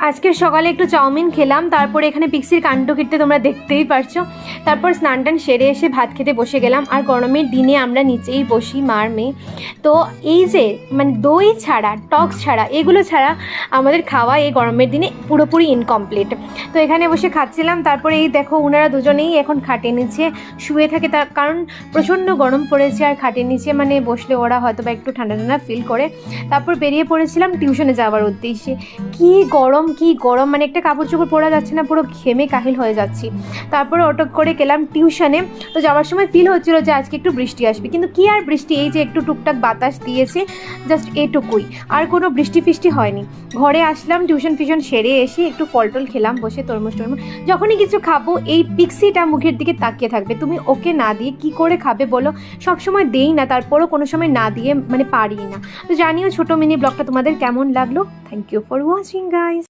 আজকের সকালে একটু চাউমিন খেলাম, তারপরে এখানে পিক্সির কাণ্ডকীর্তি তোমরা দেখতেই পারছো। তারপর স্নান টান সেরে এসে ভাত খেতে বসে গেলাম। আর গরমের দিনে আমরা নিচেই বসি মার মেয়ে। তো এই যে মানে দই ছাড়া, টক ছাড়া, এগুলো ছাড়া আমাদের খাওয়া এই গরমের দিনে পুরোপুরি ইনকমপ্লিট। তো এখানে বসে খাচ্ছিলাম। তারপরে এই দেখো ওনারা দুজনেই এখন খাটের নিচে শুয়ে থাকে, তার কারণ প্রচণ্ড গরম পড়েছে। আর খাটের নিচে মানে বসলে ওরা হয়তো বা একটু ঠান্ডা ঠান্ডা ফিল করে। তারপর বেরিয়ে পড়েছিলাম টিউশনে যাওয়ার উদ্দেশ্যে। কি গরম, মানে একটা কাপড় চোপড় পরা যাচ্ছে না, পুরো ঘেমে কাহিল হয়ে যাচ্ছি। তারপরে অটো করে গেলাম টিউশনে। তো যাওয়ার সময় ফিল হচ্ছিল যে আজকে একটু বৃষ্টি আসবে, কিন্তু কি আর বৃষ্টি, এই যে একটু টুকটাক বাতাস দিয়েছে, জাস্ট এটুকুই, আর কোনো বৃষ্টি ফিষ্টি হয়নি। ঘরে আসলাম, টিউশন ফিউশন সেরে এসে একটু ফল টল খেলাম বসে, তরমুজ টরমুজ। যখনই কিছু খাবো এই পিক্সিটা মুখের দিকে তাকিয়ে থাকবে। তুমি ওকে না দিয়ে কি করে খাবে বলো? সবসময় দেই না, তারপরও কোনো সময় না দিয়ে মানে পারি না। তো জানিও ছোটো মিনি ব্লগটা তোমাদের কেমন লাগলো। Thank you for watching guys.